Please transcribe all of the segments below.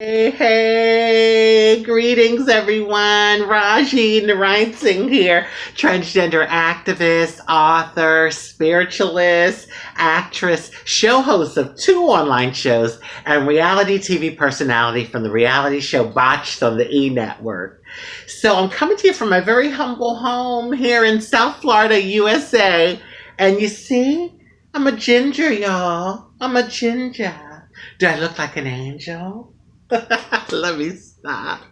Hey, hey, greetings everyone. Rajee Narinesingh here, transgender activist, author, spiritualist, actress, show host of two online shows, and reality TV personality from the reality show Botched on the E! Network. So I'm coming to you from my very humble home here in South Florida, USA. And you see, I'm a ginger, y'all. I'm a ginger. Do I look like an angel? Let me stop.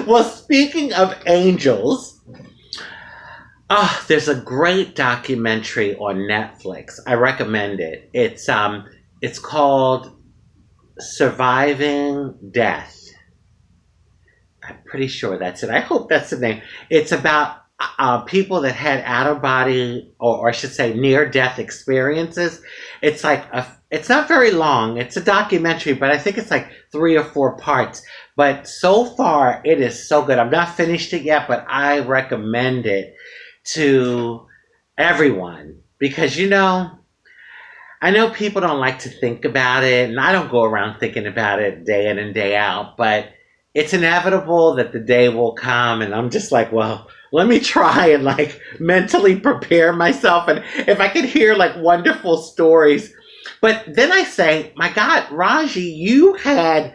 Well, speaking of angels, there's a great documentary on Netflix. I recommend it. It's called Surviving Death. I'm pretty sure that's it. I hope that's the name. It's about people that had out of body, or I should say, near death experiences. It's not very long. It's a documentary, but I think it's like 3 or 4 parts. But so far, it is so good. I've not finished it yet, but I recommend it to everyone because I know people don't like to think about it, and I don't go around thinking about it day in and day out, but it's inevitable that the day will come, and I'm just like, well, let me try and like mentally prepare myself. And if I could hear like wonderful stories, but then I say, my God, Rajee, you had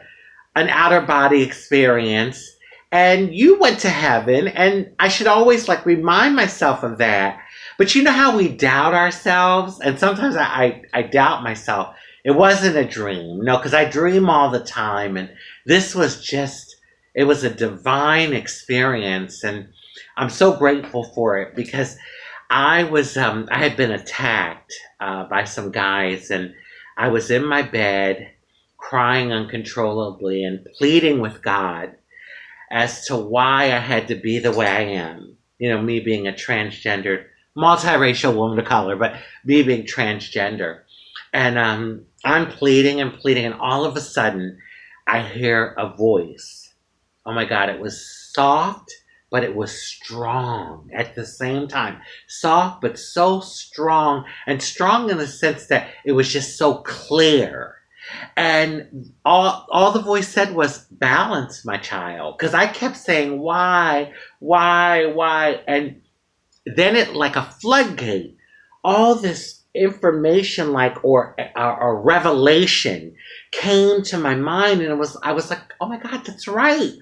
an outer body experience and you went to heaven, and I should always like remind myself of that. But you know how we doubt ourselves, and sometimes I doubt myself. It wasn't a dream, no, because I dream all the time, and this was it was a divine experience, and I'm so grateful for it because I had been attacked by some guys, and I was in my bed crying uncontrollably and pleading with God as to why I had to be the way I am. Me being a transgendered, multiracial woman of color, but me being transgender. And I'm pleading and pleading, and all of a sudden, I hear a voice. Oh my God, it was soft, but it was strong at the same time. Soft, but so strong, and strong in the sense that it was just so clear. And all the voice said was, balance, my child. Because I kept saying, why? And then it, like a floodgate, all this information, or revelation came to my mind, and I was like, oh my God, that's right.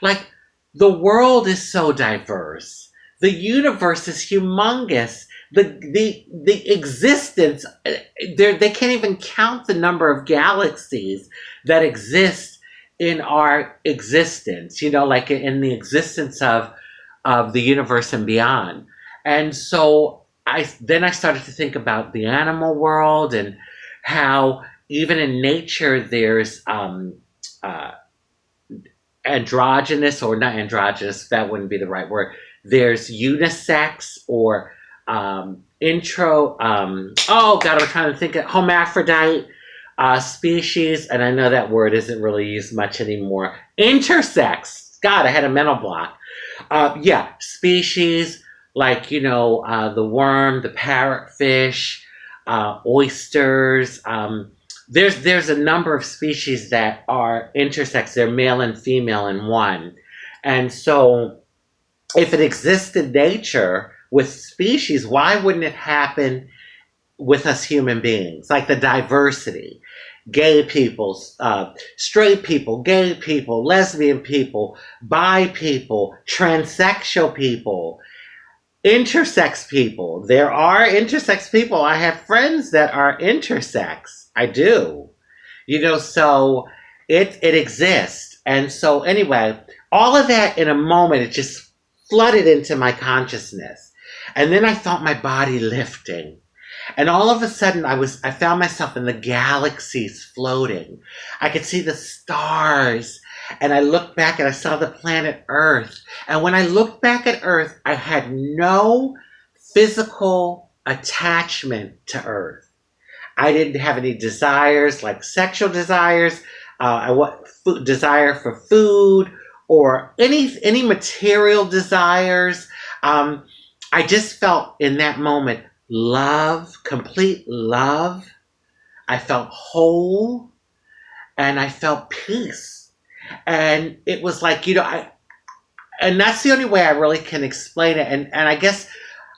Like, the world is so diverse. The universe is humongous. The existence, they can't even count the number of galaxies that exist in our existence, like in the existence of the universe and beyond. And so I started to think about the animal world and how even in nature there's androgynous, or not androgynous, that wouldn't be the right word. There's unisex or oh God, I'm trying to think of hermaphrodite species, and I know that word isn't really used much anymore. Intersex. God, I had a mental block. Species like, the worm, the parrotfish, oysters. There's a number of species that are intersex. They're male and female in one. And so if it exists in nature with species, why wouldn't it happen with us human beings? Like the diversity. Gay people, straight people, gay people, lesbian people, bi people, transsexual people, intersex people. There are intersex people. I have friends that are intersex. I do. So it exists. And so anyway, all of that in a moment, it just flooded into my consciousness. And then I felt my body lifting. And all of a sudden, I found myself in the galaxies floating. I could see the stars. And I looked back and I saw the planet Earth. And when I looked back at Earth, I had no physical attachment to Earth. I didn't have any desires, like sexual desires, desire for food, or any material desires. I just felt in that moment love, complete love. I felt whole, and I felt peace. And it was like, and that's the only way I really can explain it. And I guess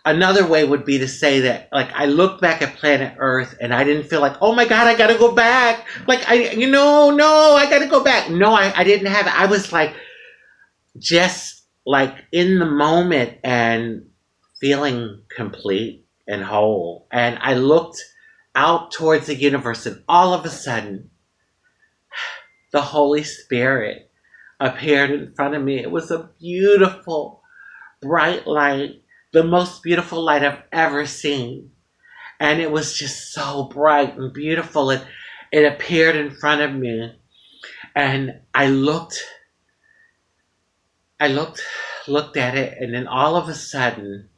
another way would be to say that, like, I look back at planet Earth and I didn't feel like, oh my God, I gotta go back. Like, no, I gotta go back. No, I didn't have it. I was like, just like in the moment and feeling complete and whole. And I looked out towards the universe, and all of a sudden, the Holy Spirit appeared in front of me. It was a beautiful, bright light, the most beautiful light I've ever seen. And it was just so bright and beautiful. It appeared in front of me. And I looked at it, and then all of a sudden,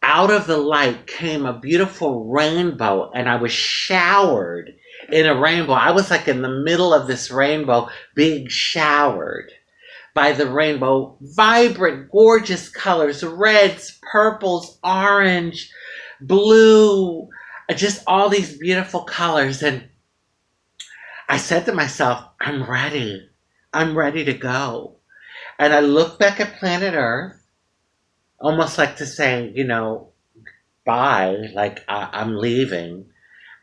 out of the light came a beautiful rainbow, and I was showered in a rainbow. I was like in the middle of this rainbow, being showered by the rainbow. Vibrant, gorgeous colors, reds, purples, orange, blue, just all these beautiful colors. And I said to myself, I'm ready. I'm ready to go. And I looked back at planet Earth, almost like to say, bye, like I'm leaving.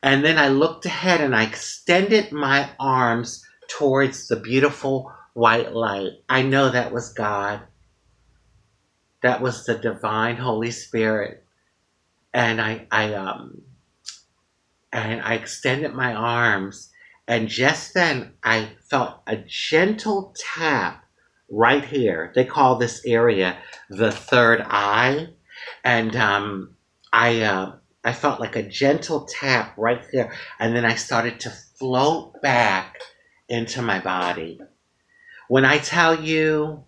And then I looked ahead and I extended my arms towards the beautiful white light. I know that was God. That was the divine Holy Spirit. And I extended my arms, and just then I felt a gentle tap right here. They call this area the third eye. And I felt like a gentle tap right there. And then I started to float back into my body. When I tell you,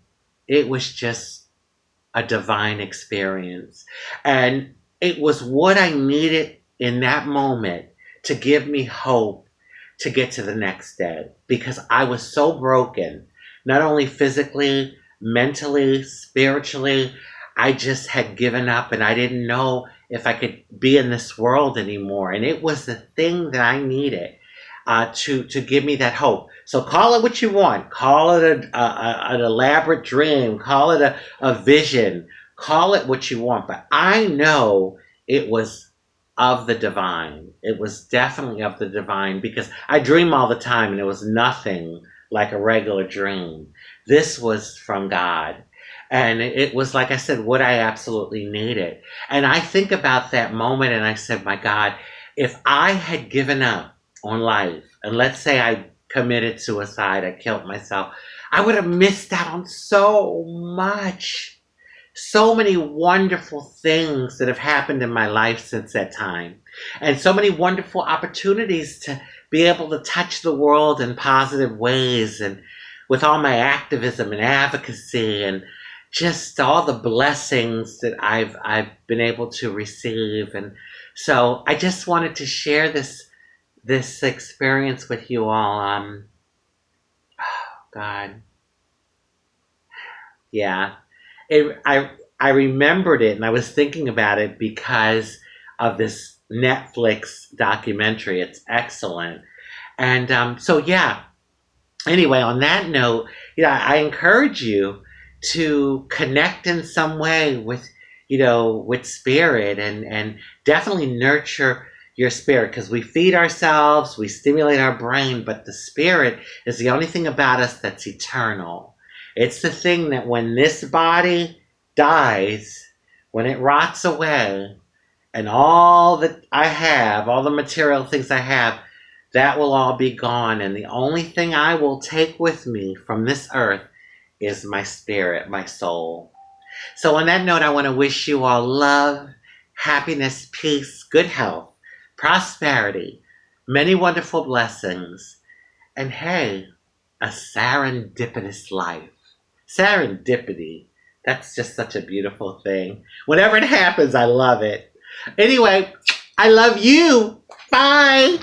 it was just a divine experience. And it was what I needed in that moment to give me hope to get to the next day. Because I was so broken, not only physically, mentally, spiritually. I just had given up, and I didn't know if I could be in this world anymore. And it was the thing that I needed to give me that hope. So call it what you want. Call it an elaborate dream. Call it a vision. Call it what you want. But I know it was of the divine. It was definitely of the divine, because I dream all the time, and it was nothing like a regular dream. This was from God. And it was, like I said, what I absolutely needed. And I think about that moment, and I said, my God, if I had given up on life, and let's say I committed suicide, I killed myself, I would have missed out on so much. So many wonderful things that have happened in my life since that time. And so many wonderful opportunities to be able to touch the world in positive ways, and with all my activism and advocacy, and just all the blessings that I've been able to receive. And so I just wanted to share this experience with you all. Oh God. Yeah. I remembered it, and I was thinking about it because of this Netflix documentary. It's excellent. And so yeah. Anyway, on that note, I encourage you to connect in some way with, with spirit, and definitely nurture your spirit, because we feed ourselves, we stimulate our brain, but the spirit is the only thing about us that's eternal. It's the thing that when this body dies, when it rots away, and all that I have, all the material things I have, that will all be gone. And the only thing I will take with me from this earth is my spirit, my soul. So on that note, I want to wish you all love, happiness, peace, good health, prosperity, many wonderful blessings, and hey, a serendipitous life. Serendipity, that's just such a beautiful thing. Whenever it happens, I love it. Anyway, I love you. Bye.